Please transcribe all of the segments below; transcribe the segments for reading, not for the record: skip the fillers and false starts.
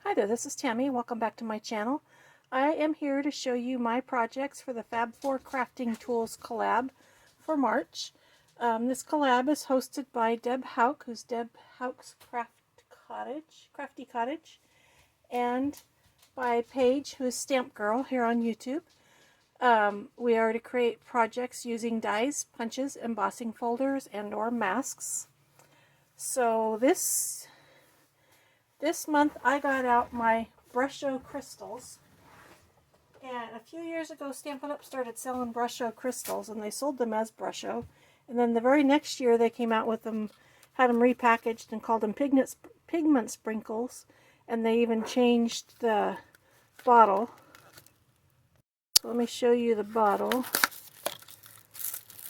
Hi there, this is Tammy. Welcome back to my channel. I am here to show you my projects for the FAB4 Crafting Tools collab for March. This collab is hosted by Deb Hauk, who's Deb Hauk's Crafty Cottage, and by Paige, who's Stamp Girl here on YouTube. We are to create projects using dies, punches, embossing folders, and or masks. So this month I got out my Brusho crystals, and a few years ago Stampin' Up! Started selling Brusho crystals, and they sold them as Brusho, and then the very next year they came out with them, had them repackaged and called them pigment sprinkles, and they even changed the bottle. So let me show you the bottle.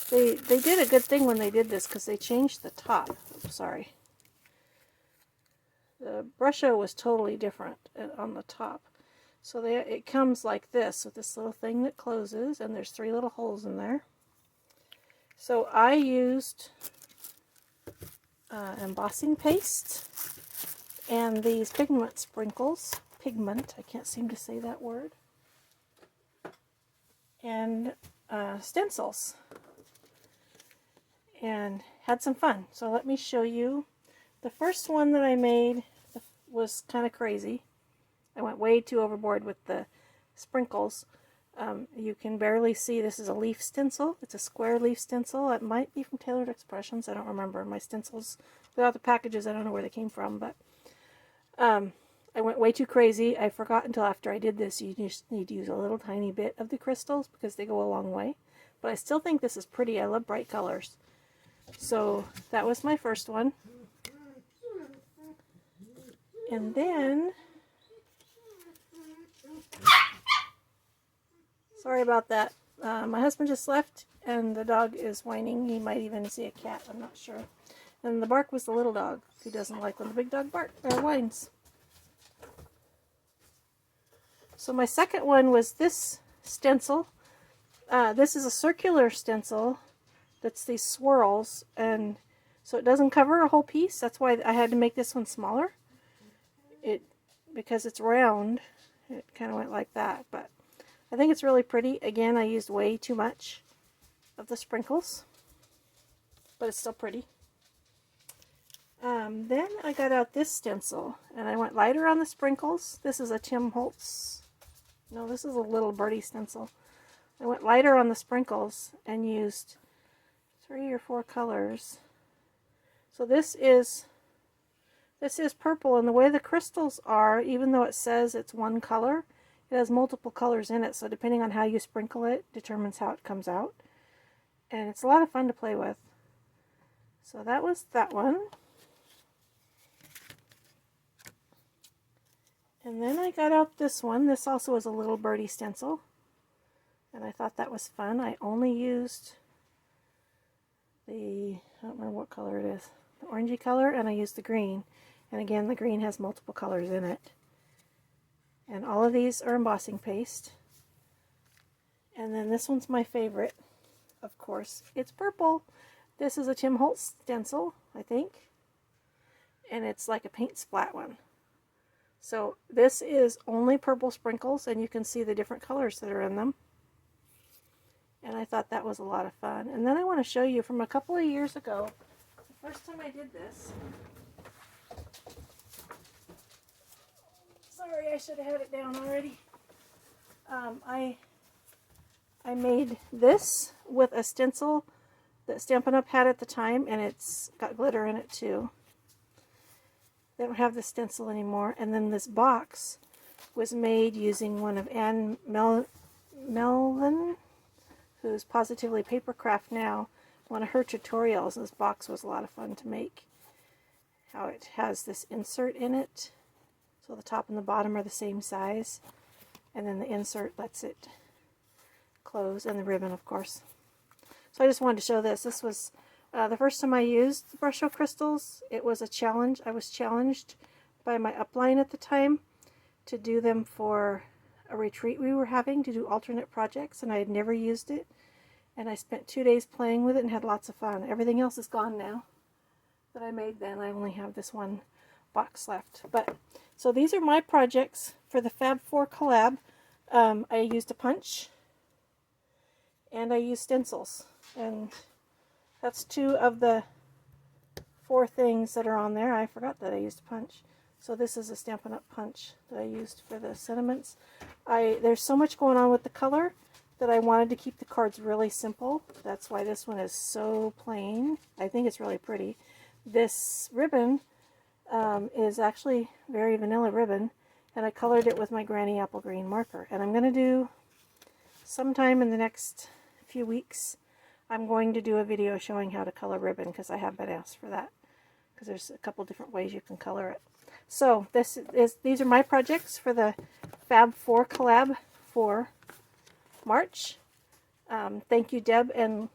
They did a good thing when they did this, because they changed the top. Oops, sorry. The Brusho was totally different on the top. So it comes like this, with this little thing that closes, and there's 3 little holes in there. So I used embossing paste and these pigment sprinkles. Pigment, I can't seem to say that word. And stencils. And had some fun. So let me show you. The first one that I made was kind of crazy. I went way too overboard with the sprinkles. You can barely see, this is a leaf stencil. It's a square leaf stencil. It might be from Tailored Expressions. I don't remember. My stencils, without the packages, I don't know where they came from. But I went way too crazy. I forgot until after I did this, you just need to use a little tiny bit of the crystals because they go a long way. But I still think this is pretty. I love bright colors. So that was my first one. And then, sorry about that. My husband just left, and the dog is whining. He might even see a cat, I'm not sure. And the bark was the little dog, who doesn't like when the big dog whines. So my second one was this stencil. This is a circular stencil that's these swirls, and so it doesn't cover a whole piece. That's why I had to make this one smaller. Because it's round, it kind of went like that, but I think it's really pretty. Again, I used way too much of the sprinkles, but it's still pretty. Then I got out this stencil, and I went lighter on the sprinkles. This is a Tim Holtz, no, this is a Little Birdie stencil. I went lighter on the sprinkles and used 3 or 4 colors. So this is purple, and the way the crystals are, even though it says it's one color, it has multiple colors in it, so depending on how you sprinkle it determines how it comes out. And it's a lot of fun to play with. So that was that one. And then I got out this one. This also is a Little Birdie stencil, and I thought that was fun. I only used I don't remember what color it is, the orangey color, and I used the green. And again, the green has multiple colors in it. And all of these are embossing paste. And then this one's my favorite, of course. It's purple. This is a Tim Holtz stencil, I think. And it's like a paint splat one. So this is only purple sprinkles, and you can see the different colors that are in them. And I thought that was a lot of fun. And then I want to show you from a couple of years ago, the first time I did this. Sorry, I should have had it down already. I made this with a stencil that Stampin' Up! Had at the time, and it's got glitter in it too. They don't have the stencil anymore. And then this box was made using one of Anne Melvin, who's Positively Papercraft now, one of her tutorials. This box was a lot of fun to make. How it has this insert in it. So the top and the bottom are the same size, and then the insert lets it close, and the ribbon, of course. So I just wanted to show this. This was the first time I used the Brusho crystals. It was a challenge. I was challenged by my upline at the time to do them for a retreat we were having, to do alternate projects, and I had never used it. And I spent 2 days playing with it and had lots of fun. Everything else is gone now that I made then. I only have this one box left. But so these are my projects for the FAB4Collab. I used a punch and I used stencils, and that's 2 of the 4 things that are on there. I forgot that I used a punch. So this is a Stampin' Up! Punch that I used for the sentiments. There's so much going on with the color that I wanted to keep the cards really simple. That's why this one is so plain. I think it's really pretty. This ribbon is actually very vanilla ribbon, and I colored it with my Granny Apple Green marker. And I'm going to do, sometime in the next few weeks, I'm going to do a video showing how to color ribbon, because I have been asked for that, because there's a couple different ways you can color it. So these are my projects for the FAB4Collab for March. Thank you, Deb and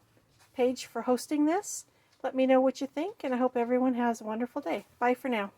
Paige, for hosting this. Let me know what you think, and I hope everyone has a wonderful day. Bye for now.